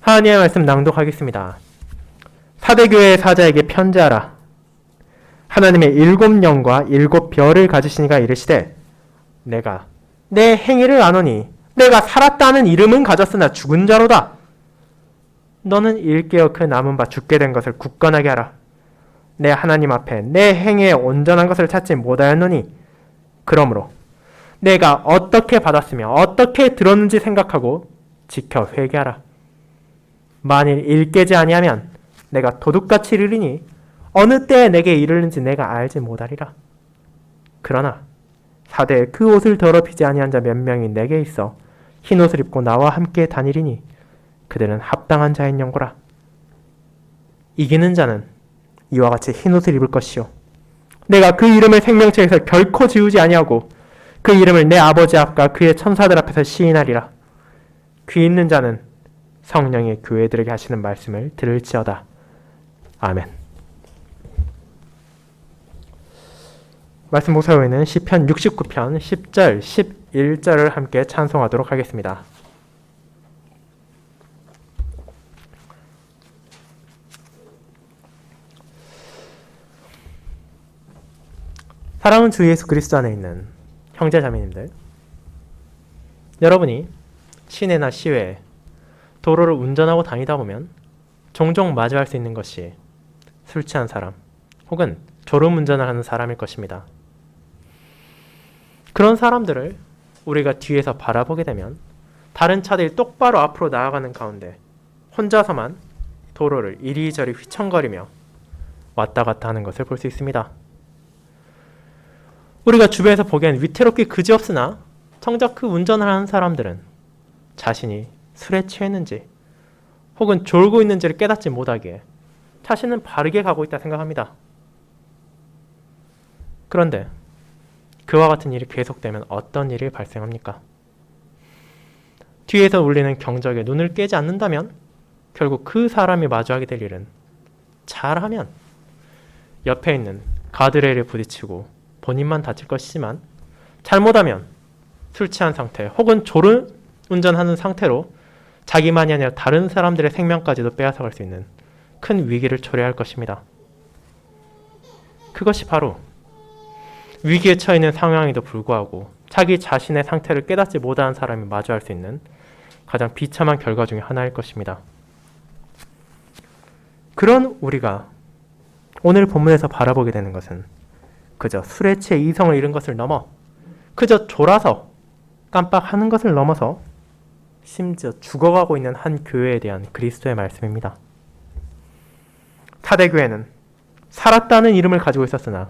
하나님의 말씀 낭독하겠습니다. 사대교회의 사자에게 편지하라. 하나님의 7영과 7별을 가지신 이가 이르시되 내가 내 행위를 아노니 내가 살았다는 이름은 가졌으나 죽은 자로다. 너는 일깨어 그 남은 바 죽게 된 것을 굳건하게 하라. 내 하나님 앞에 내 행위에 온전한 것을 찾지 못하였노니 그러므로 내가 어떻게 받았으며 어떻게 들었는지 생각하고 지켜 회개하라. 만일 일깨지 아니하면 내가 도둑같이 이르리니 어느 때에 내게 이르는지 내가 알지 못하리라. 그러나 사대에 그 옷을 더럽히지 아니한 자 몇 명이 내게 있어 흰 옷을 입고 나와 함께 다니리니 그들은 합당한 자인 영고라. 이기는 자는 이와 같이 흰 옷을 입을 것이요 내가 그 이름을 생명책에서 결코 지우지 아니하고 그 이름을 내 아버지 앞과 그의 천사들 앞에서 시인하리라. 귀 있는 자는 성령의 교회들에게 하시는 말씀을 들을지어다. 아멘. 말씀 목사 후에는 시편 69편 10절, 11절을 함께 찬송하도록 하겠습니다. 사랑하는 주 예수 그리스도 안에 있는 형제 자매님들, 여러분이 시내나 시외에 도로를 운전하고 다니다 보면 종종 마주할 수 있는 것이 술 취한 사람 혹은 졸음운전을 하는 사람일 것입니다. 그런 사람들을 우리가 뒤에서 바라보게 되면 다른 차들이 똑바로 앞으로 나아가는 가운데 혼자서만 도로를 이리저리 휘청거리며 왔다 갔다 하는 것을 볼 수 있습니다. 우리가 주변에서 보기엔 위태롭기 그지없으나 정작 그 운전을 하는 사람들은 자신이 술에 취했는지 혹은 졸고 있는지를 깨닫지 못하기에 자신은 바르게 가고 있다 생각합니다. 그런데 그와 같은 일이 계속되면 어떤 일이 발생합니까? 뒤에서 울리는 경적에 눈을 깨지 않는다면 결국 그 사람이 마주하게 될 일은 잘하면 옆에 있는 가드레일에 부딪히고 본인만 다칠 것이지만 잘못하면 술 취한 상태 혹은 졸음 운전하는 상태로 자기만이 아니라 다른 사람들의 생명까지도 빼앗아갈 수 있는 큰 위기를 초래할 것입니다. 그것이 바로 위기에 처해 있는 상황에도 불구하고 자기 자신의 상태를 깨닫지 못한 사람이 마주할 수 있는 가장 비참한 결과 중에 하나일 것입니다. 그런 우리가 오늘 본문에서 바라보게 되는 것은 그저 술에 취해 이성을 잃은 것을 넘어 그저 졸아서 깜빡하는 것을 넘어서 심지어 죽어가고 있는 한 교회에 대한 그리스도의 말씀입니다. 사대교회는 살았다는 이름을 가지고 있었으나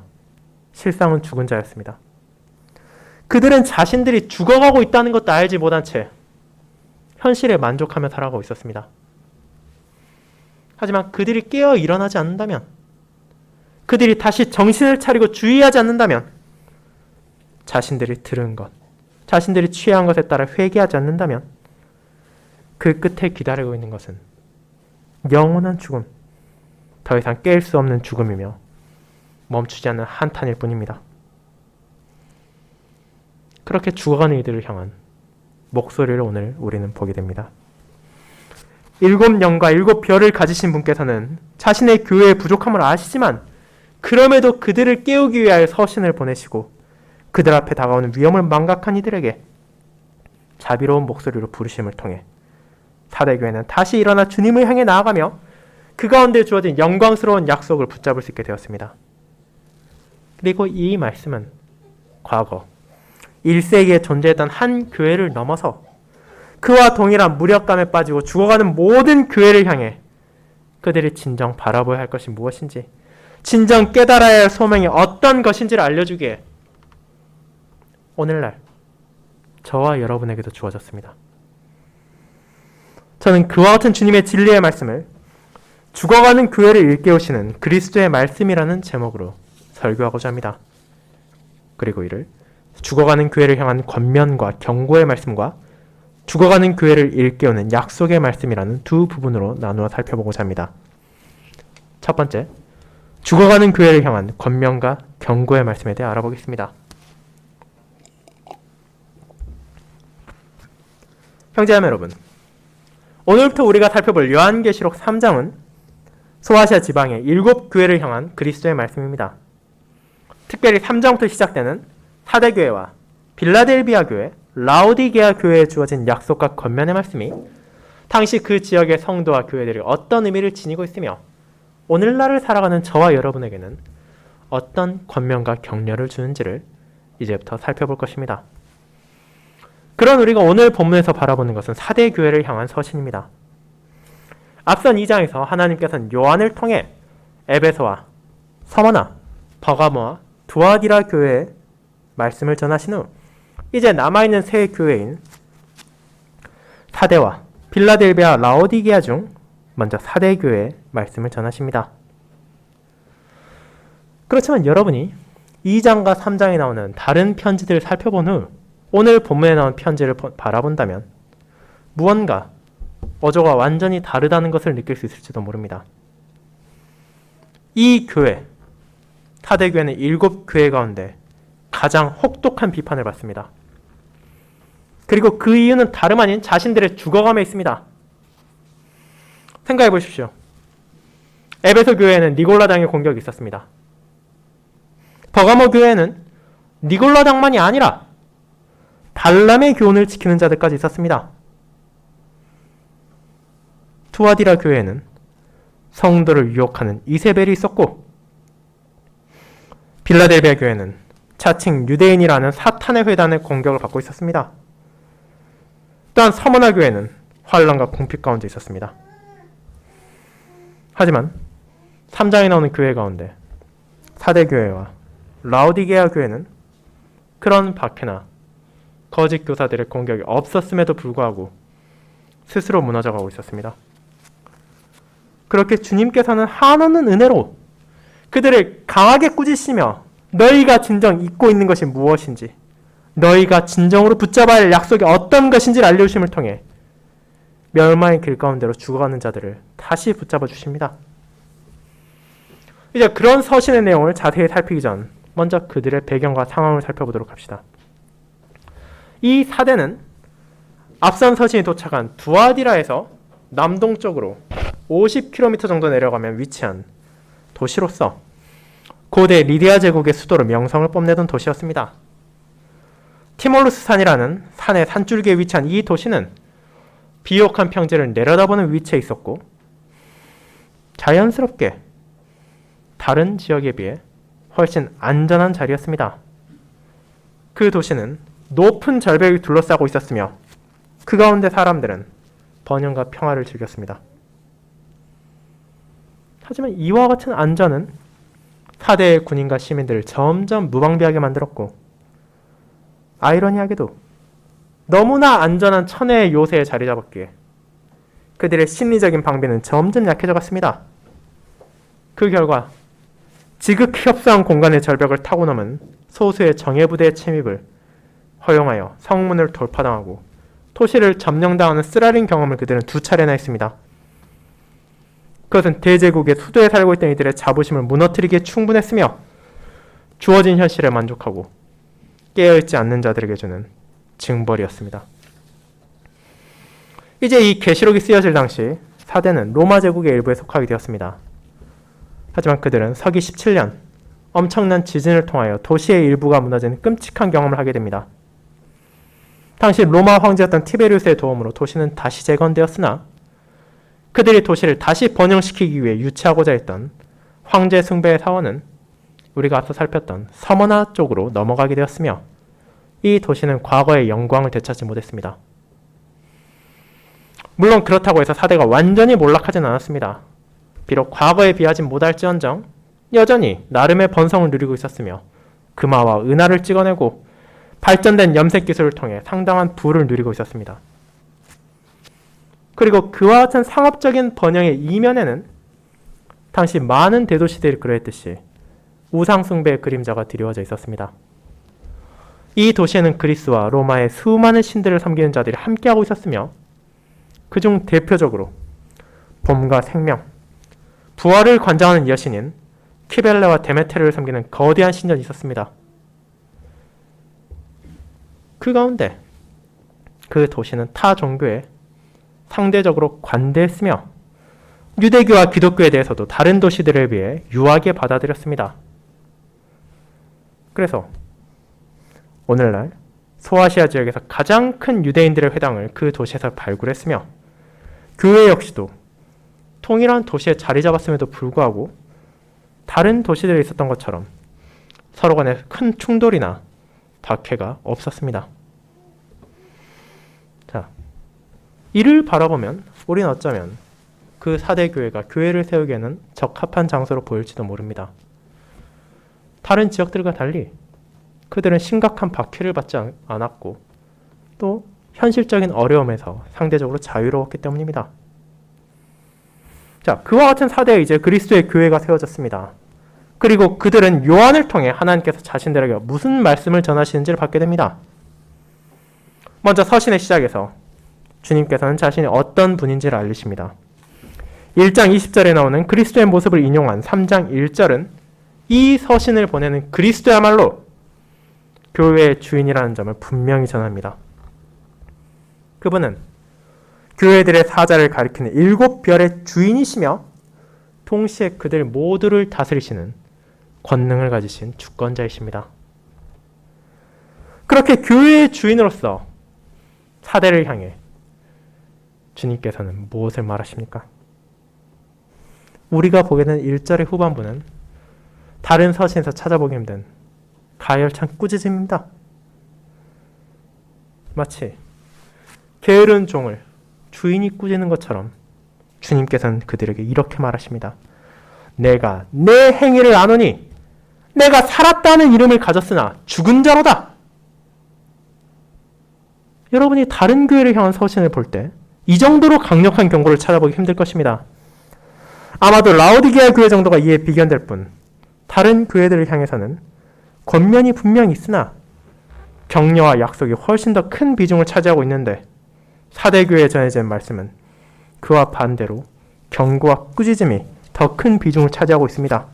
실상은 죽은 자였습니다. 그들은 자신들이 죽어가고 있다는 것도 알지 못한 채 현실에 만족하며 살아가고 있었습니다. 하지만 그들이 깨어 일어나지 않는다면, 그들이 다시 정신을 차리고 주의하지 않는다면, 자신들이 들은 것, 자신들이 취한 것에 따라 회개하지 않는다면 그 끝에 기다리고 있는 것은 영원한 죽음, 더 이상 깰 수 없는 죽음이며 멈추지 않는 한탄일 뿐입니다. 그렇게 죽어가는 이들을 향한 목소리를 오늘 우리는 보게 됩니다. 7영과 7별을 가지신 분께서는 자신의 교회의 부족함을 아시지만 그럼에도 그들을 깨우기 위하여 서신을 보내시고 그들 앞에 다가오는 위험을 망각한 이들에게 자비로운 목소리로 부르심을 통해 사대교회는 다시 일어나 주님을 향해 나아가며 그 가운데 주어진 영광스러운 약속을 붙잡을 수 있게 되었습니다. 그리고 이 말씀은 과거 1세기에 존재했던 한 교회를 넘어서 그와 동일한 무력감에 빠지고 죽어가는 모든 교회를 향해 그들이 진정 바라보아야 할 것이 무엇인지, 진정 깨달아야 할 소명이 어떤 것인지를 알려주기에 오늘날 저와 여러분에게도 주어졌습니다. 저는 그와 같은 주님의 진리의 말씀을 죽어가는 교회를 일깨우시는 그리스도의 말씀이라는 제목으로 설교하고자 합니다. 그리고 이를 죽어가는 교회를 향한 권면과 경고의 말씀과 죽어가는 교회를 일깨우는 약속의 말씀이라는 두 부분으로 나누어 살펴보고자 합니다. 첫 번째, 죽어가는 교회를 향한 권면과 경고의 말씀에 대해 알아보겠습니다. 형제자매 여러분, 오늘부터 우리가 살펴볼 요한계시록 3장은 소아시아 지방의 7교회를 향한 그리스도의 말씀입니다. 특별히 3장부터 시작되는 사대교회와 빌라델비아 교회, 라오디게아 교회에 주어진 약속과 권면의 말씀이 당시 그 지역의 성도와 교회들이 어떤 의미를 지니고 있으며 오늘날을 살아가는 저와 여러분에게는 어떤 권면과 격려를 주는지를 이제부터 살펴볼 것입니다. 그런 우리가 오늘 본문에서 바라보는 것은 사대교회를 향한 서신입니다. 앞선 2장에서 하나님께서는 요한을 통해 에베소와 서머나, 버가모와 두아디라 교회에 말씀을 전하신 후 이제 남아있는 세 교회인 사대와 빌라델비아, 라오디게아 중 먼저 사대교회에 말씀을 전하십니다. 그렇지만 여러분이 2장과 3장에 나오는 다른 편지들을 살펴본 후 오늘 본문에 나온 편지를 바라본다면 무언가 어조가 완전히 다르다는 것을 느낄 수 있을지도 모릅니다. 이 교회, 사대교회는 7교회 가운데 가장 혹독한 비판을 받습니다. 그리고 그 이유는 다름 아닌 자신들의 죽어감에 있습니다. 생각해 보십시오. 에베소 교회에는 니골라당의 공격이 있었습니다. 버가모 교회에는 니골라당만이 아니라 발람의 교훈을 지키는 자들까지 있었습니다. 투아디라 교회에는 성도를 유혹하는 이세벨이 있었고 빌라델비아 교회는 자칭 유대인이라는 사탄의 회단의 공격을 받고 있었습니다. 또한 서머나 교회는 환란과 궁핍 가운데 있었습니다. 하지만 3장에 나오는 교회 가운데 사대교회와 라오디게아 교회는 그런 박해나 거짓 교사들의 공격이 없었음에도 불구하고 스스로 무너져가고 있었습니다. 그렇게 주님께서는 한없는 은혜로 그들을 강하게 꾸짖으시며 너희가 진정 잊고 있는 것이 무엇인지, 너희가 진정으로 붙잡아야 할 약속이 어떤 것인지를 알려주심을 통해 멸망의 길 가운데로 죽어가는 자들을 다시 붙잡아 주십니다. 이제 그런 서신의 내용을 자세히 살피기 전 먼저 그들의 배경과 상황을 살펴보도록 합시다. 이 사대는 앞선 서신이 도착한 두아디라에서 남동쪽으로 50km 정도 내려가면 위치한 도시로서 고대 리디아 제국의 수도로 명성을 뽐내던 도시였습니다. 티몰루스 산이라는 산의 산줄기에 위치한 이 도시는 비옥한 평지를 내려다보는 위치에 있었고 자연스럽게 다른 지역에 비해 훨씬 안전한 자리였습니다. 그 도시는 높은 절벽이 둘러싸고 있었으며 그 가운데 사람들은 번영과 평화를 즐겼습니다. 하지만 이와 같은 안전은 사대의 군인과 시민들을 점점 무방비하게 만들었고 아이러니하게도 너무나 안전한 천혜의 요새에 자리 잡았기에 그들의 심리적인 방비는 점점 약해져 갔습니다. 그 결과 지극히 협소한 공간의 절벽을 타고 넘은 소수의 정예부대의 침입을 허용하여 성문을 돌파당하고 도시를 점령당하는 쓰라린 경험을 그들은 2차례나 했습니다. 그것은 대제국의 수도에 살고 있던 이들의 자부심을 무너뜨리기에 충분했으며 주어진 현실에 만족하고 깨어있지 않는 자들에게 주는 징벌이었습니다. 이제 이 계시록이 쓰여질 당시 사대는 로마 제국의 일부에 속하게 되었습니다. 하지만 그들은 서기 17년 엄청난 지진을 통하여 도시의 일부가 무너지는 끔찍한 경험을 하게 됩니다. 당시 로마 황제였던 티베리우스의 도움으로 도시는 다시 재건되었으나 그들이 도시를 다시 번영시키기 위해 유치하고자 했던 황제 숭배의 사원은 우리가 앞서 살폈던 서머나 쪽으로 넘어가게 되었으며 이 도시는 과거의 영광을 되찾지 못했습니다. 물론 그렇다고 해서 사대가 완전히 몰락하진 않았습니다. 비록 과거에 비하진 못할지언정 여전히 나름의 번성을 누리고 있었으며 금화와 은하를 찍어내고 발전된 염색 기술을 통해 상당한 부를 누리고 있었습니다. 그리고 그와 같은 상업적인 번영의 이면에는 당시 많은 대도시들이 그러했듯이 우상숭배의 그림자가 드리워져 있었습니다. 이 도시에는 그리스와 로마의 수많은 신들을 섬기는 자들이 함께하고 있었으며 그중 대표적으로 봄과 생명, 부활을 관장하는 여신인 키벨레와 데메테르를 섬기는 거대한 신전이 있었습니다. 그 가운데 그 도시는 타 종교의 상대적으로 관대했으며 유대교와 기독교에 대해서도 다른 도시들에 비해 유하게 받아들였습니다. 그래서 오늘날 소아시아 지역에서 가장 큰 유대인들의 회당을 그 도시에서 발굴했으며 교회 역시도 통일한 도시에 자리 잡았음에도 불구하고 다른 도시들에 있었던 것처럼 서로 간에 큰 충돌이나 박해가 없었습니다. 자, 이를 바라보면 우리는 어쩌면 그 4대 교회가 교회를 세우기에는 적합한 장소로 보일지도 모릅니다. 다른 지역들과 달리 그들은 심각한 박해를 받지 않았고 또 현실적인 어려움에서 상대적으로 자유로웠기 때문입니다. 자, 그와 같은 4대에 이제 그리스도의 교회가 세워졌습니다. 그리고 그들은 요한을 통해 하나님께서 자신들에게 무슨 말씀을 전하시는지를 받게 됩니다. 먼저 서신의 시작에서 주님께서는 자신이 어떤 분인지를 알리십니다. 1장 20절에 나오는 그리스도의 모습을 인용한 3장 1절은 이 서신을 보내는 그리스도야말로 교회의 주인이라는 점을 분명히 전합니다. 그분은 교회들의 사자를 가리키는 7별의 주인이시며 동시에 그들 모두를 다스리시는 권능을 가지신 주권자이십니다. 그렇게 교회의 주인으로서 4대를 향해 주님께서는 무엇을 말하십니까? 우리가 보게 되는 1절의 후반부는 다른 서신에서 찾아보기 힘든 가열찬 꾸짖음입니다. 마치 게으른 종을 주인이 꾸짖는 것처럼 주님께서는 그들에게 이렇게 말하십니다. 내가 내 행위를 아노니 내가 살았다는 이름을 가졌으나 죽은 자로다. 여러분이 다른 교회를 향한 서신을 볼 때 이 정도로 강력한 경고를 찾아보기 힘들 것입니다. 아마도 라오디게아 교회 정도가 이에 비견될 뿐 다른 교회들을 향해서는 권면이 분명히 있으나 격려와 약속이 훨씬 더 큰 비중을 차지하고 있는데 4대 교회에 전해진 말씀은 그와 반대로 경고와 꾸짖음이 더 큰 비중을 차지하고 있습니다.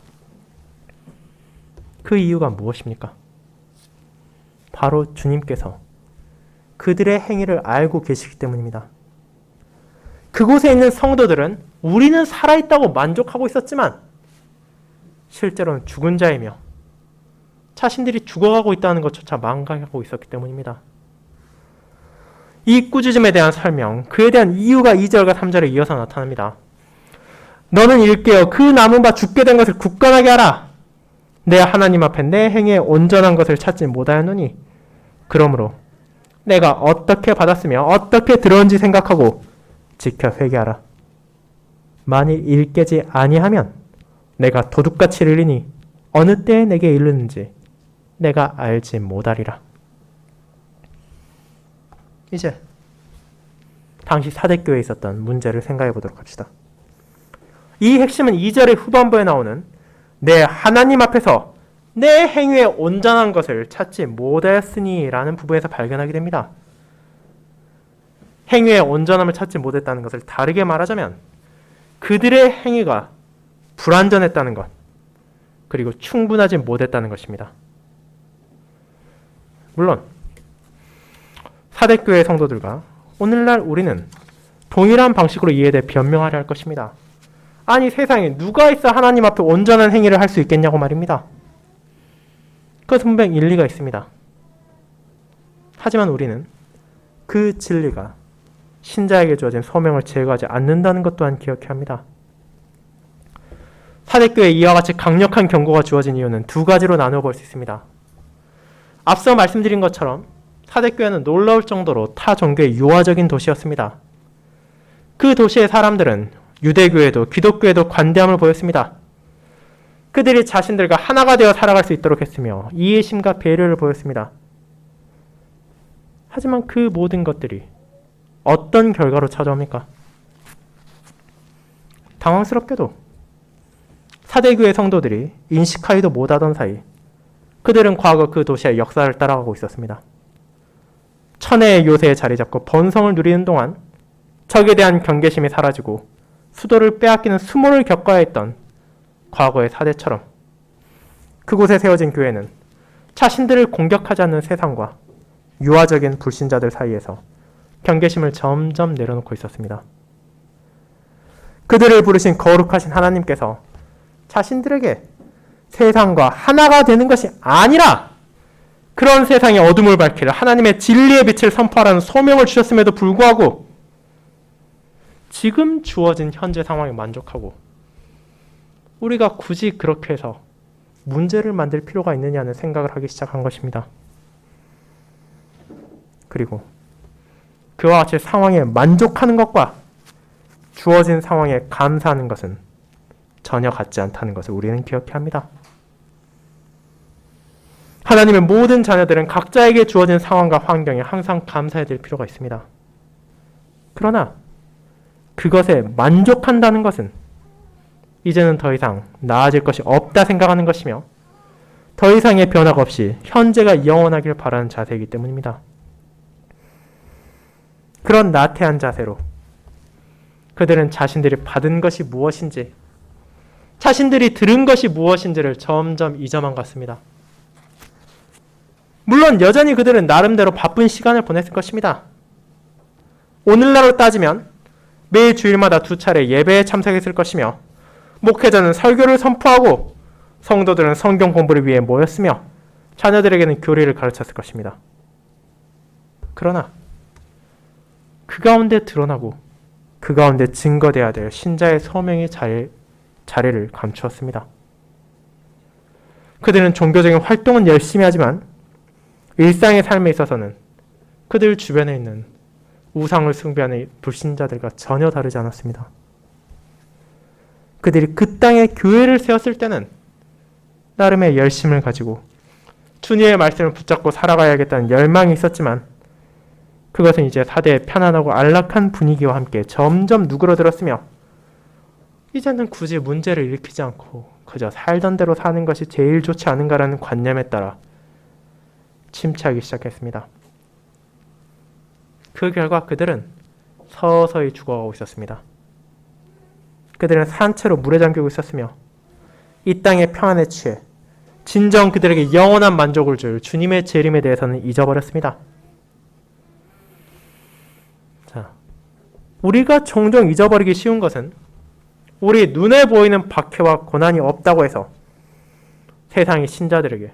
그 이유가 무엇입니까? 바로 주님께서 그들의 행위를 알고 계시기 때문입니다. 그곳에 있는 성도들은 우리는 살아있다고 만족하고 있었지만 실제로는 죽은 자이며 자신들이 죽어가고 있다는 것조차 망각하고 있었기 때문입니다. 이 꾸짖음에 대한 설명, 그에 대한 이유가 2절과 3절에 이어서 나타납니다. 너는 일깨어 그 남은 바 죽게 된 것을 굳건하게 하라. 내 하나님 앞에 내 행위에 온전한 것을 찾지 못하였노니 그러므로 내가 어떻게 받았으며 어떻게 들었는지 생각하고 지켜 회개하라. 만일 일깨지 아니하면 내가 도둑같이 이르리니 어느 때에 내게 이르는지 내가 알지 못하리라. 이제 당시 4대 교회에 있었던 문제를 생각해 보도록 합시다. 이 핵심은 2절의 후반부에 나오는 내 하나님 앞에서 내 행위에 온전한 것을 찾지 못하였으니 라는 부분에서 발견하게 됩니다. 행위의 온전함을 찾지 못했다는 것을 다르게 말하자면 그들의 행위가 불완전했다는 것, 그리고 충분하지 못했다는 것입니다. 물론 4대 교회 성도들과 오늘날 우리는 동일한 방식으로 이에 대해 변명하려 할 것입니다. 아니 세상에 누가 있어 하나님 앞에 온전한 행위를 할 수 있겠냐고 말입니다. 그것은 분명 일리가 있습니다. 하지만 우리는 그 진리가 신자에게 주어진 소명을 제거하지 않는다는 것 또한 기억해야 합니다. 4대 교회에 이와 같이 강력한 경고가 주어진 이유는 두 가지로 나누어 볼 수 있습니다. 앞서 말씀드린 것처럼 4대 교회는 놀라울 정도로 타 종교의 유화적인 도시였습니다. 그 도시의 사람들은 유대교회도 기독교회도 관대함을 보였습니다. 그들이 자신들과 하나가 되어 살아갈 수 있도록 했으며 이해심과 배려를 보였습니다. 하지만 그 모든 것들이 어떤 결과로 찾아옵니까? 당황스럽게도 4대 교회 성도들이 인식하지도 못하던 사이 그들은 과거 그 도시의 역사를 따라가고 있었습니다. 천혜의 요새에 자리 잡고 번성을 누리는 동안 적에 대한 경계심이 사라지고 수도를 빼앗기는 수모를 겪어야 했던 과거의 4대처럼 그곳에 세워진 교회는 자신들을 공격하지 않는 세상과 유화적인 불신자들 사이에서 경계심을 점점 내려놓고 있었습니다. 그들을 부르신 거룩하신 하나님께서 자신들에게 세상과 하나가 되는 것이 아니라 그런 세상의 어둠을 밝히려 하나님의 진리의 빛을 선포하라는 소명을 주셨음에도 불구하고 지금 주어진 현재 상황에 만족하고 우리가 굳이 그렇게 해서 문제를 만들 필요가 있느냐는 생각을 하기 시작한 것입니다. 그리고 그와 같이 상황에 만족하는 것과 주어진 상황에 감사하는 것은 전혀 같지 않다는 것을 우리는 기억해야 합니다. 하나님의 모든 자녀들은 각자에게 주어진 상황과 환경에 항상 감사해야 될 필요가 있습니다. 그러나 그것에 만족한다는 것은 이제는 더 이상 나아질 것이 없다 생각하는 것이며 더 이상의 변화가 없이 현재가 영원하길 바라는 자세이기 때문입니다. 그런 나태한 자세로 그들은 자신들이 받은 것이 무엇인지, 자신들이 들은 것이 무엇인지를 점점 잊어만 갔습니다. 물론 여전히 그들은 나름대로 바쁜 시간을 보냈을 것입니다. 오늘날로 따지면 매일 주일마다 2차례 예배에 참석했을 것이며 목회자는 설교를 선포하고 성도들은 성경 공부를 위해 모였으며 자녀들에게는 교리를 가르쳤을 것입니다. 그러나 그 가운데 드러나고 그 가운데 증거되어야 될 신자의 소명의 자리를 감추었습니다. 그들은 종교적인 활동은 열심히 하지만 일상의 삶에 있어서는 그들 주변에 있는 우상을 숭배하는 불신자들과 전혀 다르지 않았습니다. 그들이 그 땅에 교회를 세웠을 때는 나름의 열심을 가지고 주님의 말씀을 붙잡고 살아가야겠다는 열망이 있었지만 그것은 이제 사대의 편안하고 안락한 분위기와 함께 점점 누그러들었으며 이제는 굳이 문제를 일으키지 않고 그저 살던 대로 사는 것이 제일 좋지 않은가라는 관념에 따라 침체하기 시작했습니다. 그 결과 그들은 서서히 죽어가고 있었습니다. 그들은 산채로 물에 잠기고 있었으며 이 땅의 평안에 취해 진정 그들에게 영원한 만족을 줄 주님의 재림에 대해서는 잊어버렸습니다. 자, 우리가 종종 잊어버리기 쉬운 것은 우리 눈에 보이는 박해와 고난이 없다고 해서 세상의 신자들에게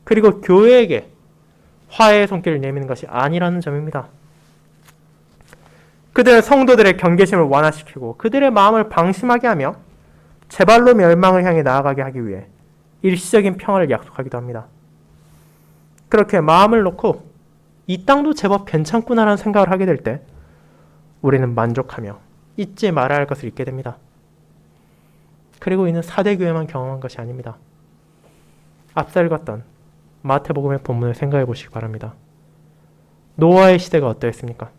그리고 교회에게 화해의 손길을 내미는 것이 아니라는 점입니다. 그들은 성도들의 경계심을 완화시키고 그들의 마음을 방심하게 하며 제발로 멸망을 향해 나아가게 하기 위해 일시적인 평화를 약속하기도 합니다. 그렇게 마음을 놓고 이 땅도 제법 괜찮구나라는 생각을 하게 될 때 우리는 만족하며 잊지 말아야 할 것을 잊게 됩니다. 그리고 이는 사대교회만 경험한 것이 아닙니다. 앞서 읽었던 마태복음의 본문을 생각해 보시기 바랍니다. 노아의 시대가 어떠했습니까?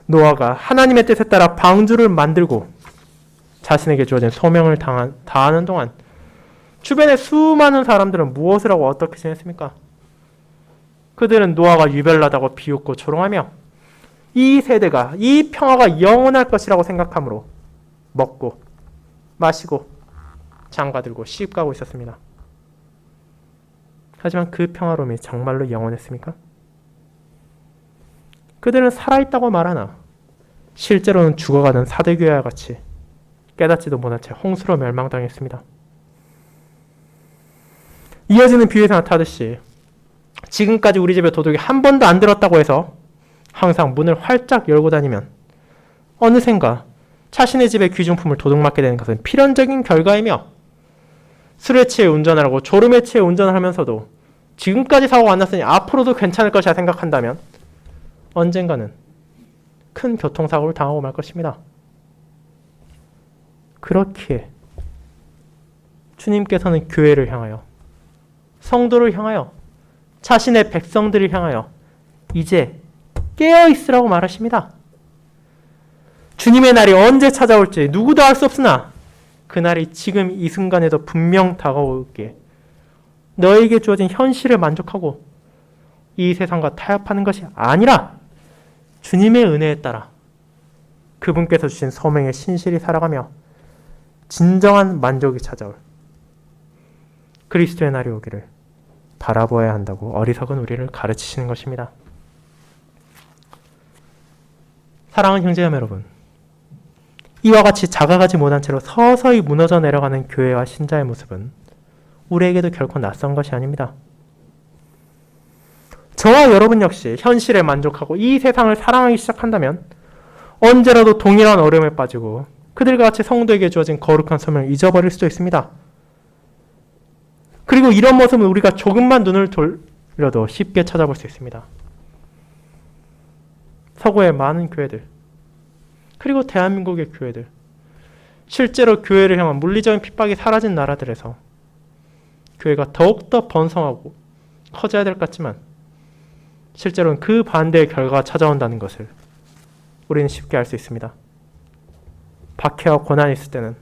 노아가 하나님의 뜻에 따라 방주를 만들고 자신에게 주어진 소명을 다하는 동안 주변의 수많은 사람들은 무엇을 하고 어떻게 지냈습니까? 그들은 노아가 유별나다고 비웃고 조롱하며 이 세대가 이 평화가 영원할 것이라고 생각하므로 먹고 마시고 장가들고 시집가고 있었습니다. 하지만 그 평화로움이 정말로 영원했습니까? 그들은 살아있다고 말하나 실제로는 죽어가는 사대교회와 같이 깨닫지도 못한 채 홍수로 멸망당했습니다. 이어지는 비유에서 나타나듯이 지금까지 우리 집에 도둑이 한 번도 안 들었다고 해서 항상 문을 활짝 열고 다니면 어느샌가 자신의 집의 귀중품을 도둑맞게 되는 것은 필연적인 결과이며 술에 취해 운전하라고 졸음에 취해 운전을 하면서도 지금까지 사고가 안 났으니 앞으로도 괜찮을 것이라 생각한다면 언젠가는 큰 교통사고를 당하고 말 것입니다. 그렇기에 주님께서는 교회를 향하여 성도를 향하여 자신의 백성들을 향하여 이제 깨어있으라고 말하십니다. 주님의 날이 언제 찾아올지 누구도 알 수 없으나 그날이 지금 이 순간에도 분명 다가오기에 너에게 주어진 현실을 만족하고 이 세상과 타협하는 것이 아니라 주님의 은혜에 따라 그분께서 주신 소명에 신실히 살아가며 진정한 만족이 찾아올 그리스도의 날이 오기를 바라보아야 한다고 어리석은 우리를 가르치시는 것입니다. 사랑하는 형제자매 여러분, 이와 같이 작아가지 못한 채로 서서히 무너져 내려가는 교회와 신자의 모습은 우리에게도 결코 낯선 것이 아닙니다. 저와 여러분 역시 현실에 만족하고 이 세상을 사랑하기 시작한다면 언제라도 동일한 어려움에 빠지고 그들과 같이 성도에게 주어진 거룩한 소명을 잊어버릴 수도 있습니다. 그리고 이런 모습은 우리가 조금만 눈을 돌려도 쉽게 찾아볼 수 있습니다. 서구의 많은 교회들, 그리고 대한민국의 교회들, 실제로 교회를 향한 물리적인 핍박이 사라진 나라들에서 교회가 더욱더 번성하고 커져야 될 것 같지만 실제로는 그 반대의 결과가 찾아온다는 것을 우리는 쉽게 알 수 있습니다. 박해와 고난이 있을 때는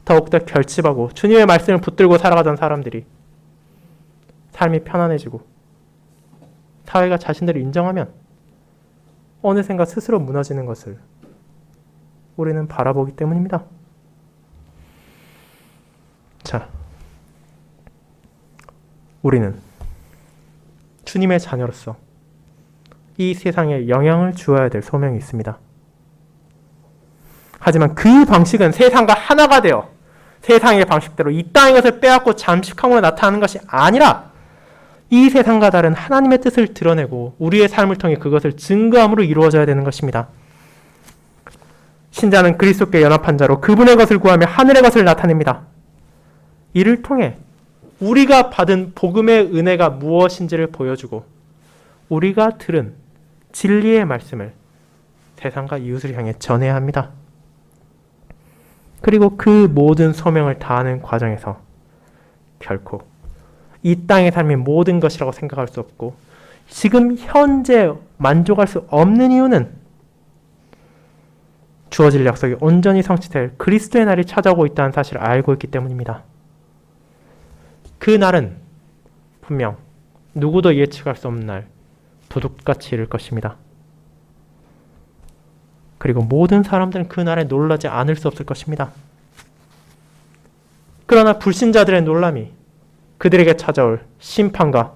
더욱더 결집하고 주님의 말씀을 붙들고 살아가던 사람들이 삶이 편안해지고 사회가 자신들을 인정하면 어느샌가 스스로 무너지는 것을 우리는 바라보기 때문입니다. 자, 우리는 주님의 자녀로서 이 세상에 영향을 주어야 될 소명이 있습니다. 하지만 그 방식은 세상과 하나가 되어 세상의 방식대로 이 땅의 것을 빼앗고 잠식함으로 나타나는 것이 아니라 이 세상과 다른 하나님의 뜻을 드러내고 우리의 삶을 통해 그것을 증거함으로 이루어져야 되는 것입니다. 신자는 그리스도께 연합한 자로 그분의 것을 구하며 하늘의 것을 나타냅니다. 이를 통해 우리가 받은 복음의 은혜가 무엇인지를 보여주고 우리가 들은 진리의 말씀을 세상과 이웃을 향해 전해야 합니다. 그리고 그 모든 소명을 다하는 과정에서 결코 이 땅의 삶이 모든 것이라고 생각할 수 없고 지금 현재 만족할 수 없는 이유는 주어질 약속이 온전히 성취될 그리스도의 날이 찾아오고 있다는 사실을 알고 있기 때문입니다. 그 날은 분명 누구도 예측할 수 없는 날 도둑같이 이를 것입니다. 그리고 모든 사람들은 그 날에 놀라지 않을 수 없을 것입니다. 그러나 불신자들의 놀람이 그들에게 찾아올 심판과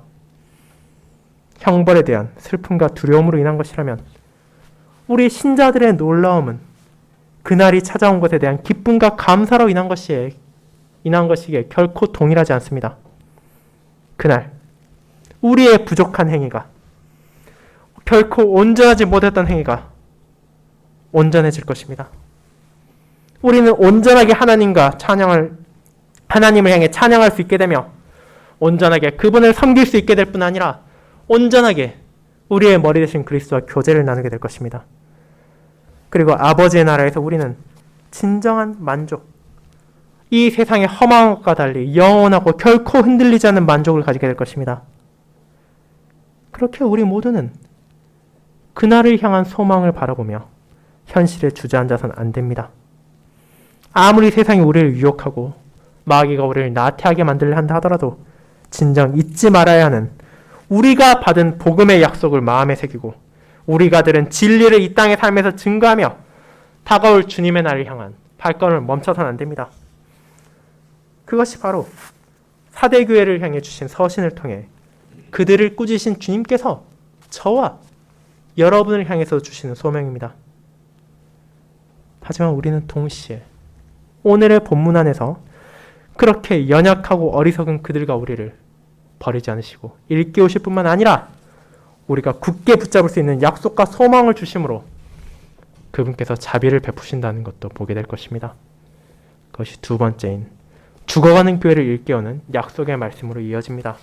형벌에 대한 슬픔과 두려움으로 인한 것이라면 우리 신자들의 놀라움은 그날이 찾아온 것에 대한 기쁨과 감사로 인한 것이기에 결코 동일하지 않습니다. 그날 우리의 부족한 행위가 결코 온전하지 못했던 행위가 온전해질 것입니다. 우리는 온전하게 하나님을 향해 찬양할 수 있게 되며 온전하게 그분을 섬길 수 있게 될 뿐 아니라 온전하게 우리의 머리 대신 그리스도와 교제를 나누게 될 것입니다. 그리고 아버지의 나라에서 우리는 진정한 만족, 이 세상의 험한 것과 달리 영원하고 결코 흔들리지 않는 만족을 가지게 될 것입니다. 그렇게 우리 모두는 그날을 향한 소망을 바라보며 현실에 주저앉아서는 안 됩니다. 아무리 세상이 우리를 유혹하고 마귀가 우리를 나태하게 만들려 한다 하더라도 진정 잊지 말아야 하는 우리가 받은 복음의 약속을 마음에 새기고 우리가 들은 진리를 이 땅의 삶에서 증거하며 다가올 주님의 날을 향한 발걸음을 멈춰서는 안 됩니다. 그것이 바로 사대교회를 향해 주신 서신을 통해 그들을 꾸짖으신 주님께서 저와 여러분을 향해서 주시는 소명입니다. 하지만 우리는 동시에 오늘의 본문 안에서 그렇게 연약하고 어리석은 그들과 우리를 버리지 않으시고 일깨우실 뿐만 아니라 우리가 굳게 붙잡을 수 있는 약속과 소망을 주심으로 그분께서 자비를 베푸신다는 것도 보게 될 것입니다. 그것이 두 번째인 죽어가는 교회를 일깨우는 약속의 말씀으로 이어집니다.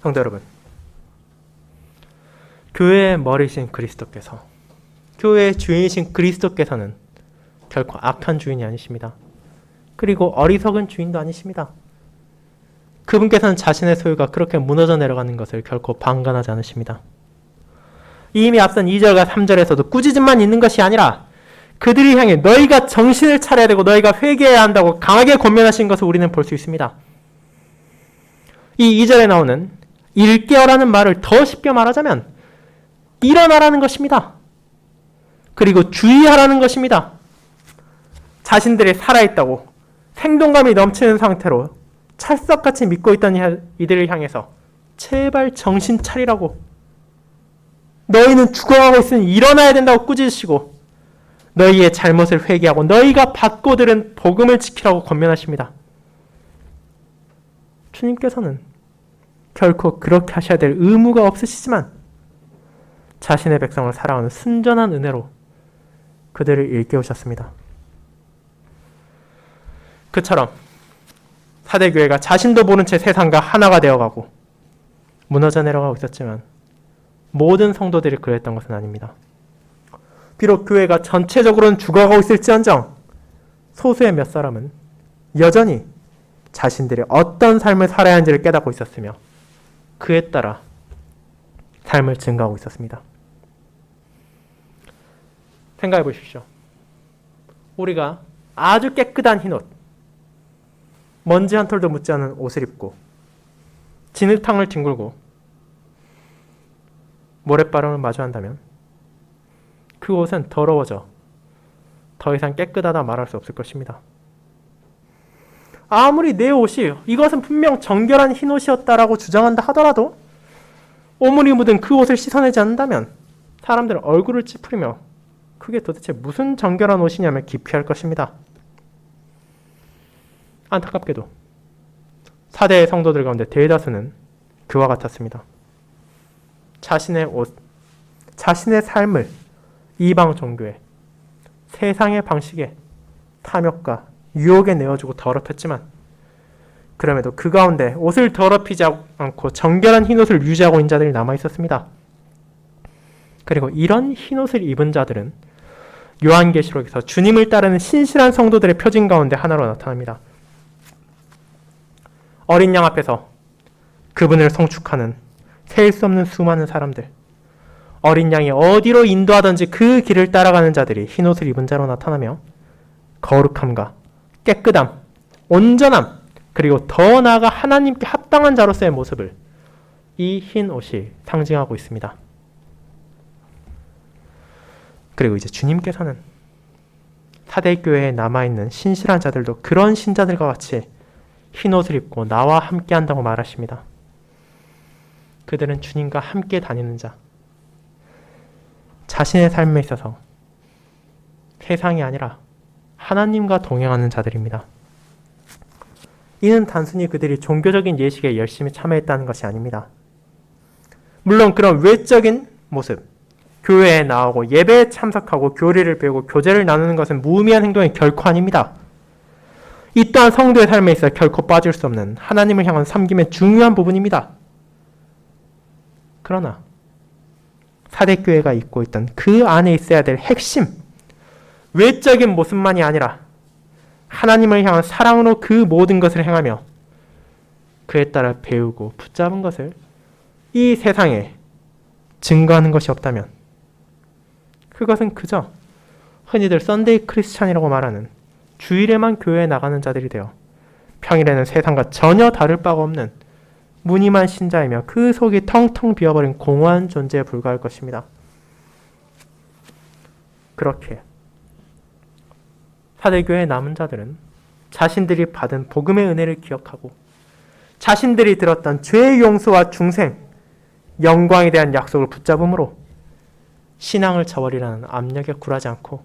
성도 여러분, 교회의 머리신 그리스도께서, 교회의 주인이신 그리스도께서는 결코 악한 주인이 아니십니다. 그리고 어리석은 주인도 아니십니다. 그분께서는 자신의 소유가 그렇게 무너져 내려가는 것을 결코 방관하지 않으십니다. 이미 앞선 2절과 3절에서도 꾸짖음만 있는 것이 아니라 그들을 향해 너희가 정신을 차려야 되고 너희가 회개해야 한다고 강하게 권면하신 것을 우리는 볼 수 있습니다. 이 2절에 나오는 일깨어라는 말을 더 쉽게 말하자면 일어나라는 것입니다. 그리고 주의하라는 것입니다. 자신들이 살아있다고 생동감이 넘치는 상태로 찰석같이 믿고 있던 이들을 향해서 제발 정신 차리라고. 너희는 죽어가고 있으니 일어나야 된다고 꾸짖으시고 너희의 잘못을 회개하고 너희가 받고 들은 복음을 지키라고 권면하십니다. 주님께서는 결코 그렇게 하셔야 될 의무가 없으시지만 자신의 백성을 사랑하는 순전한 은혜로 그들을 일깨우셨습니다. 그처럼 사대교회가 자신도 모른 채 세상과 하나가 되어가고 무너져 내려가고 있었지만 모든 성도들이 그랬던 것은 아닙니다. 비록 교회가 전체적으로는 죽어가고 있을지언정 소수의 몇 사람은 여전히 자신들이 어떤 삶을 살아야 하는지를 깨닫고 있었으며 그에 따라 삶을 증거하고 있었습니다. 생각해 보십시오. 우리가 아주 깨끗한 흰옷, 먼지 한 톨도 묻지 않은 옷을 입고 진흙탕을 뒹굴고 모래바람을 마주한다면 그 옷은 더러워져 더 이상 깨끗하다 말할 수 없을 것입니다. 아무리 내 옷이 이것은 분명 정결한 흰옷이었다라고 주장한다 하더라도 오물이 묻은 그 옷을 씻어내지 않는다면 사람들은 얼굴을 찌푸리며 그게 도대체 무슨 정결한 옷이냐며 기피할 것입니다. 안타깝게도 사대의 성도들 가운데 대다수는 그와 같았습니다. 자신의 옷, 자신의 삶을 이방 종교에, 세상의 방식에, 탐욕과 유혹에 내어주고 더럽혔지만 그럼에도 그 가운데 옷을 더럽히지 않고 정결한 흰옷을 유지하고 있는 자들이 남아있었습니다. 그리고 이런 흰옷을 입은 자들은 요한계시록에서 주님을 따르는 신실한 성도들의 표징 가운데 하나로 나타납니다. 어린 양 앞에서 그분을 송축하는 셀 수 없는 수많은 사람들, 어린 양이 어디로 인도하든지 그 길을 따라가는 자들이 흰옷을 입은 자로 나타나며 거룩함과 깨끗함, 온전함, 그리고 더 나아가 하나님께 합당한 자로서의 모습을 이 흰 옷이 상징하고 있습니다. 그리고 이제 주님께서는 사대교회에 남아있는 신실한 자들도 그런 신자들과 같이 흰 옷을 입고 나와 함께 한다고 말하십니다. 그들은 주님과 함께 다니는 자, 자신의 삶에 있어서 세상이 아니라 하나님과 동행하는 자들입니다. 이는 단순히 그들이 종교적인 예식에 열심히 참여했다는 것이 아닙니다. 물론 그런 외적인 모습, 교회에 나오고 예배에 참석하고 교리를 배우고 교제를 나누는 것은 무의미한 행동이 결코 아닙니다. 이 또한 성도의 삶에 있어 결코 빠질 수 없는 하나님을 향한 섬김의 중요한 부분입니다. 그러나 사대교회가 입고 있던 그 안에 있어야 될 핵심, 외적인 모습만이 아니라 하나님을 향한 사랑으로 그 모든 것을 행하며 그에 따라 배우고 붙잡은 것을 이 세상에 증거하는 것이 없다면 그것은 그저 흔히들 썬데이 크리스찬이라고 말하는 주일에만 교회에 나가는 자들이 되어 평일에는 세상과 전혀 다를 바가 없는 무늬만 신자이며 그 속이 텅텅 비어버린 공허한 존재에 불과할 것입니다. 그렇게 사대교회에 남은 자들은 자신들이 받은 복음의 은혜를 기억하고 자신들이 들었던 죄의 용서와 중생, 영광에 대한 약속을 붙잡음으로 신앙을 저버리라는 압력에 굴하지 않고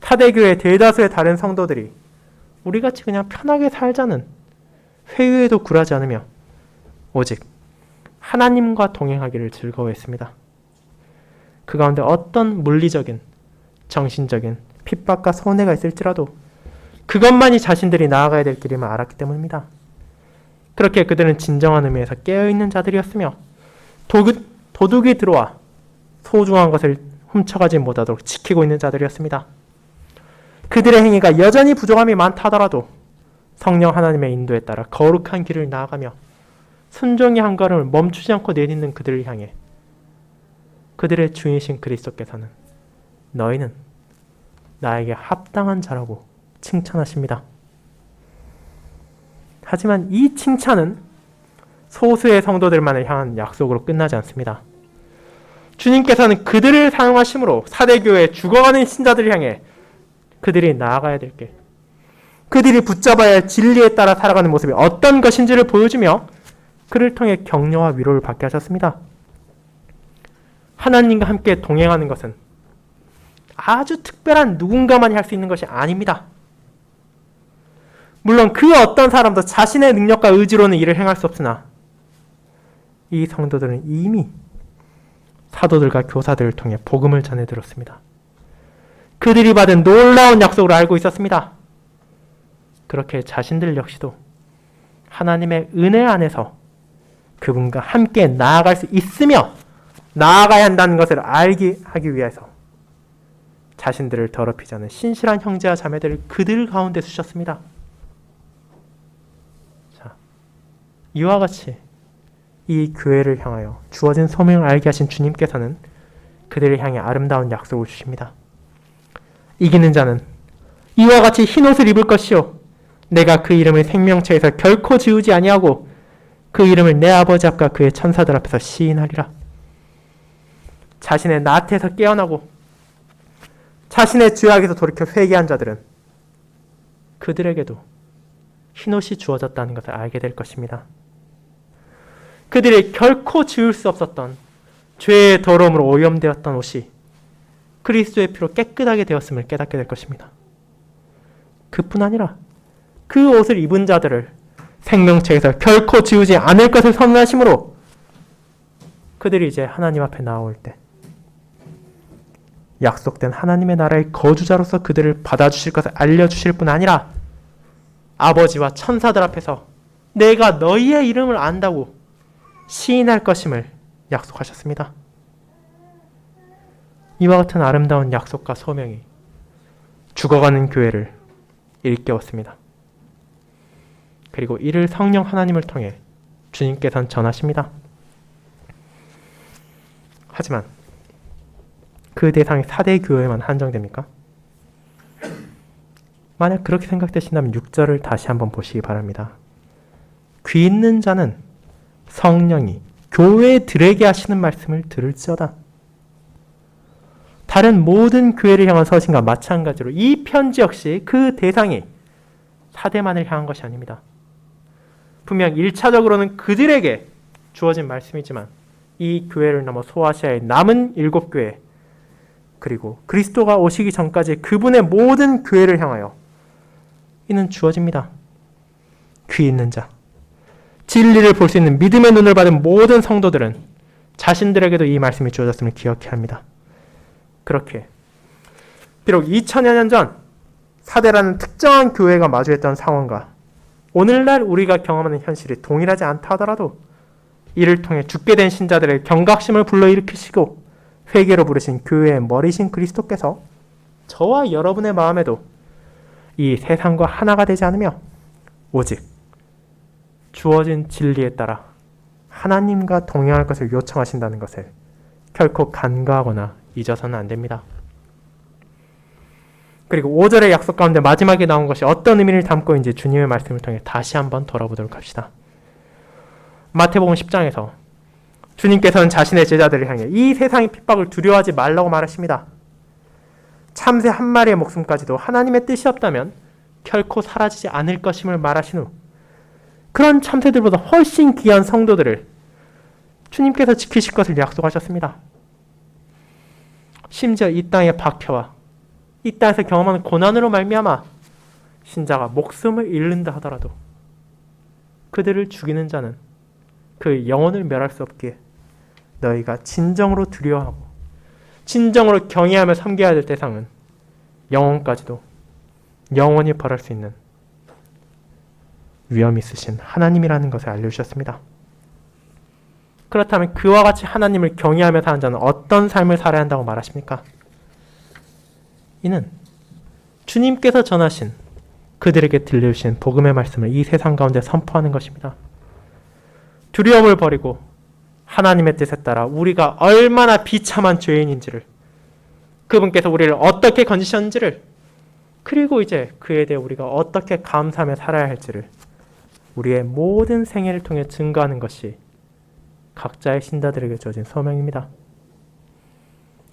사대교회 대다수의 다른 성도들이 우리같이 그냥 편하게 살자는 회유에도 굴하지 않으며 오직 하나님과 동행하기를 즐거워했습니다. 그 가운데 어떤 물리적인, 정신적인 핍박과 손해가 있을지라도 그것만이 자신들이 나아가야 될 길임을 알았기 때문입니다. 그렇게 그들은 진정한 의미에서 깨어있는 자들이었으며 도둑이 들어와 소중한 것을 훔쳐가지 못하도록 지키고 있는 자들이었습니다. 그들의 행위가 여전히 부족함이 많다 하더라도 성령 하나님의 인도에 따라 거룩한 길을 나아가며 순종의 한 걸음을 멈추지 않고 내딛는 그들을 향해 그들의 주인이신 그리스도께서는 너희는 나에게 합당한 자라고 칭찬하십니다. 하지만 이 칭찬은 소수의 성도들만을 향한 약속으로 끝나지 않습니다. 주님께서는 그들을 사용하심으로 사대교회에 죽어가는 신자들을 향해 그들이 나아가야 될 길, 그들이 붙잡아야 할 진리에 따라 살아가는 모습이 어떤 것인지를 보여주며 그를 통해 격려와 위로를 받게 하셨습니다. 하나님과 함께 동행하는 것은 아주 특별한 누군가만이 할 수 있는 것이 아닙니다. 물론 그 어떤 사람도 자신의 능력과 의지로는 이를 행할 수 없으나 이 성도들은 이미 사도들과 교사들을 통해 복음을 전해 들었습니다. 그들이 받은 놀라운 약속을 알고 있었습니다. 그렇게 자신들 역시도 하나님의 은혜 안에서 그분과 함께 나아갈 수 있으며 나아가야 한다는 것을 알게 하기 위해서 자신들을 더럽히지 않은 신실한 형제와 자매들을 그들 가운데 두셨습니다. 자, 이와 같이 이 교회를 향하여 주어진 소명을 알게 하신 주님께서는 그들을 향해 아름다운 약속을 주십니다. 이기는 자는 이와 같이 흰옷을 입을 것이요 내가 그 이름을 생명체에서 결코 지우지 아니하고 그 이름을 내 아버지 앞과 그의 천사들 앞에서 시인하리라. 자신의 나태에서 깨어나고 자신의 죄악에서 돌이켜 회개한 자들은 그들에게도 흰옷이 주어졌다는 것을 알게 될 것입니다. 그들이 결코 지울 수 없었던 죄의 더러움으로 오염되었던 옷이 그리스도의 피로 깨끗하게 되었음을 깨닫게 될 것입니다. 그뿐 아니라 그 옷을 입은 자들을 생명체에서 결코 지우지 않을 것을 선언하심으로 그들이 이제 하나님 앞에 나올 때 약속된 하나님의 나라의 거주자로서 그들을 받아주실 것을 알려주실 뿐 아니라 아버지와 천사들 앞에서 내가 너희의 이름을 안다고 시인할 것임을 약속하셨습니다. 이와 같은 아름다운 약속과 소명이 죽어가는 교회를 일깨웠습니다. 그리고 이를 성령 하나님을 통해 주님께서는 전하십니다. 하지만 그 대상이 4대 교회만 한정됩니까? 만약 그렇게 생각되신다면 6절을 다시 한번 보시기 바랍니다. 귀 있는 자는 성령이 교회들에게 하시는 말씀을 들을지어다. 다른 모든 교회를 향한 서신과 마찬가지로 이 편지 역시 그 대상이 4대만을 향한 것이 아닙니다. 분명 1차적으로는 그들에게 주어진 말씀이지만 이 교회를 넘어 소아시아의 남은 7교회 그리고 그리스도가 오시기 전까지 그분의 모든 교회를 향하여 이는 주어집니다. 귀 있는 자, 진리를 볼 수 있는 믿음의 눈을 받은 모든 성도들은 자신들에게도 이 말씀이 주어졌음을 기억해야 합니다. 그렇게 비록 2000여 년 전 사대라는 특정한 교회가 마주했던 상황과 오늘날 우리가 경험하는 현실이 동일하지 않다 하더라도 이를 통해 죽게 된 신자들의 경각심을 불러일으키시고 회개로 부르신 교회의 머리신 그리스도께서 저와 여러분의 마음에도 이 세상과 하나가 되지 않으며 오직 주어진 진리에 따라 하나님과 동행할 것을 요청하신다는 것을 결코 간과하거나 잊어서는 안 됩니다. 그리고 5절의 약속 가운데 마지막에 나온 것이 어떤 의미를 담고 있는지 주님의 말씀을 통해 다시 한번 돌아보도록 합시다. 마태복음 10장에서 주님께서는 자신의 제자들을 향해 이 세상의 핍박을 두려워하지 말라고 말하십니다. 참새 한 마리의 목숨까지도 하나님의 뜻이 없다면 결코 사라지지 않을 것임을 말하신 후 그런 참새들보다 훨씬 귀한 성도들을 주님께서 지키실 것을 약속하셨습니다. 심지어 이 땅의 박해와 이 땅에서 경험하는 고난으로 말미암아 신자가 목숨을 잃는다 하더라도 그들을 죽이는 자는 그 영혼을 멸할 수 없기에 너희가 진정으로 두려워하고 진정으로 경외하며 섬겨야 될 대상은 영혼까지도 영원히 벌할 수 있는 위엄이 있으신 하나님이라는 것을 알려주셨습니다. 그렇다면 그와 같이 하나님을 경외하며 사는 자는 어떤 삶을 살아야 한다고 말하십니까? 이는 주님께서 전하신 그들에게 들려주신 복음의 말씀을 이 세상 가운데 선포하는 것입니다. 두려움을 버리고 하나님의 뜻에 따라 우리가 얼마나 비참한 죄인인지를 그분께서 우리를 어떻게 건지셨는지를 그리고 이제 그에 대해 우리가 어떻게 감사하며 살아야 할지를 우리의 모든 생애를 통해 증거하는 것이 각자의 신자들에게 주어진 소명입니다.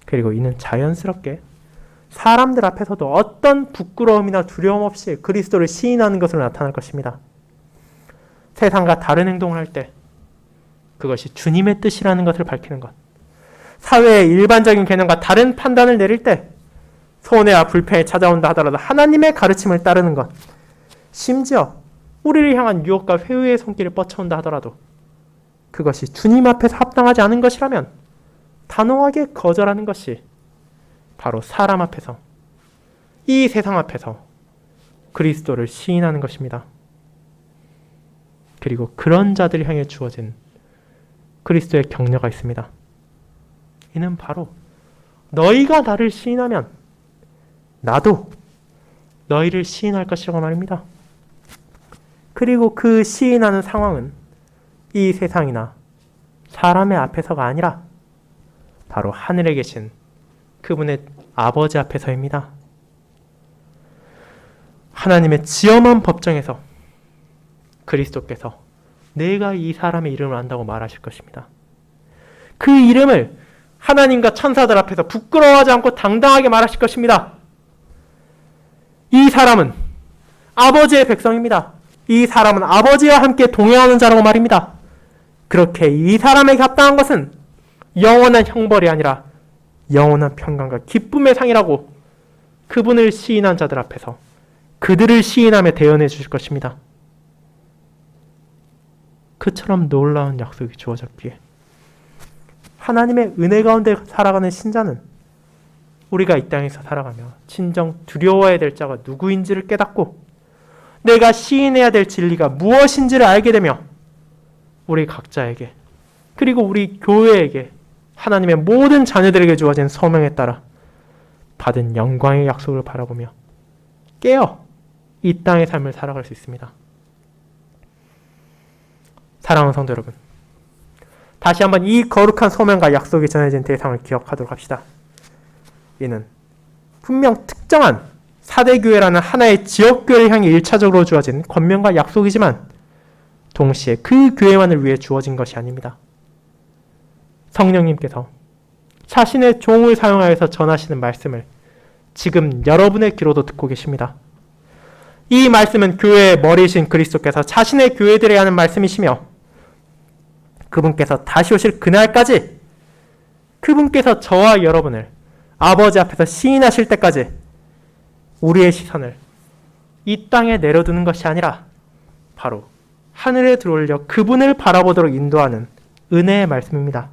그리고 이는 자연스럽게 사람들 앞에서도 어떤 부끄러움이나 두려움 없이 그리스도를 시인하는 것으로 나타날 것입니다. 세상과 다른 행동을 할 때 그것이 주님의 뜻이라는 것을 밝히는 것. 사회의 일반적인 개념과 다른 판단을 내릴 때 손해와 불편이 찾아온다 하더라도 하나님의 가르침을 따르는 것. 심지어 우리를 향한 유혹과 회유의 손길을 뻗쳐온다 하더라도 그것이 주님 앞에서 합당하지 않은 것이라면 단호하게 거절하는 것이 바로 사람 앞에서, 이 세상 앞에서 그리스도를 시인하는 것입니다. 그리고 그런 자들을 향해 주어진 그리스도의 격려가 있습니다. 이는 바로 너희가 나를 시인하면 나도 너희를 시인할 것이라고 말입니다. 그리고 그 시인하는 상황은 이 세상이나 사람의 앞에서가 아니라 바로 하늘에 계신 그분의 아버지 앞에서입니다. 하나님의 지엄한 법정에서 그리스도께서 내가 이 사람의 이름을 안다고 말하실 것입니다. 그 이름을 하나님과 천사들 앞에서 부끄러워하지 않고 당당하게 말하실 것입니다. 이 사람은 아버지의 백성입니다. 이 사람은 아버지와 함께 동행하는 자라고 말입니다. 그렇게 이 사람에게 합당한 것은 영원한 형벌이 아니라 영원한 평강과 기쁨의 상이라고 그분을 시인한 자들 앞에서 그들을 시인하며 대언해 주실 것입니다. 그처럼 놀라운 약속이 주어졌기에 하나님의 은혜 가운데 살아가는 신자는 우리가 이 땅에서 살아가며 진정 두려워해야 될 자가 누구인지를 깨닫고 내가 시인해야 될 진리가 무엇인지를 알게 되며 우리 각자에게 그리고 우리 교회에게 하나님의 모든 자녀들에게 주어진 소명에 따라 받은 영광의 약속을 바라보며 깨어 이 땅의 삶을 살아갈 수 있습니다. 사랑하는 성도 여러분, 다시 한번 이 거룩한 소명과 약속이 전해진 대상을 기억하도록 합시다. 이는 분명 특정한 사대교회라는 하나의 지역교회를 향해 1차적으로 주어진 권면과 약속이지만 동시에 그 교회만을 위해 주어진 것이 아닙니다. 성령님께서 자신의 종을 사용하여서 전하시는 말씀을 지금 여러분의 귀로도 듣고 계십니다. 이 말씀은 교회의 머리이신 그리스도께서 자신의 교회들에 하는 말씀이시며 그분께서 다시 오실 그날까지 그분께서 저와 여러분을 아버지 앞에서 시인하실 때까지 우리의 시선을 이 땅에 내려두는 것이 아니라 바로 하늘에 들어올려 그분을 바라보도록 인도하는 은혜의 말씀입니다.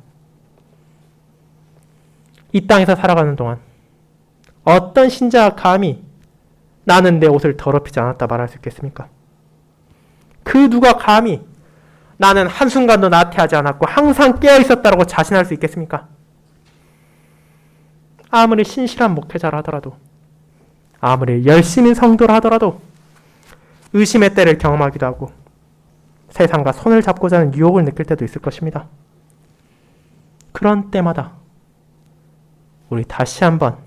이 땅에서 살아가는 동안 어떤 신자가 감히 나는 내 옷을 더럽히지 않았다 말할 수 있겠습니까? 그 누가 감히 나는 한순간도 나태하지 않았고 항상 깨어있었다라고 자신할 수 있겠습니까? 아무리 신실한 목회자라 하더라도 아무리 열심인 성도라 하더라도 의심의 때를 경험하기도 하고 세상과 손을 잡고자 하는 유혹을 느낄 때도 있을 것입니다. 그런 때마다 우리 다시 한번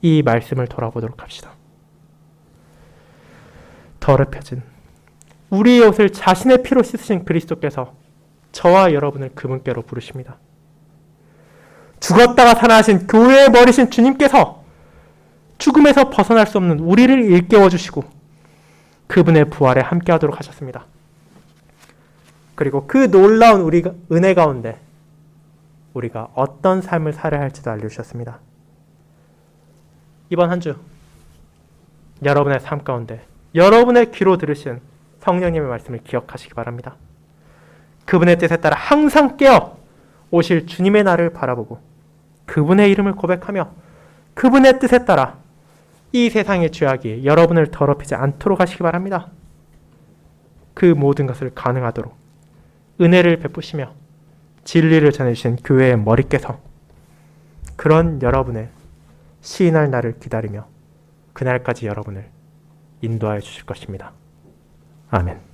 이 말씀을 돌아보도록 합시다. 더럽혀진 우리의 옷을 자신의 피로 씻으신 그리스도께서 저와 여러분을 그분께로 부르십니다. 죽었다가 살아나신 교회의 머리신 주님께서 죽음에서 벗어날 수 없는 우리를 일깨워 주시고 그분의 부활에 함께하도록 하셨습니다. 그리고 그 놀라운 우리가 은혜 가운데 우리가 어떤 삶을 살아야 할지도 알려주셨습니다. 이번 한 주 여러분의 삶 가운데 여러분의 귀로 들으신 성령님의 말씀을 기억하시기 바랍니다. 그분의 뜻에 따라 항상 깨어 오실 주님의 날을 바라보고 그분의 이름을 고백하며 그분의 뜻에 따라 이 세상의 죄악이 여러분을 더럽히지 않도록 하시기 바랍니다. 그 모든 것을 가능하도록 은혜를 베푸시며 진리를 전해주신 교회의 머리께서 그런 여러분의 시인할 날을 기다리며 그날까지 여러분을 인도하여 주실 것입니다. 아멘.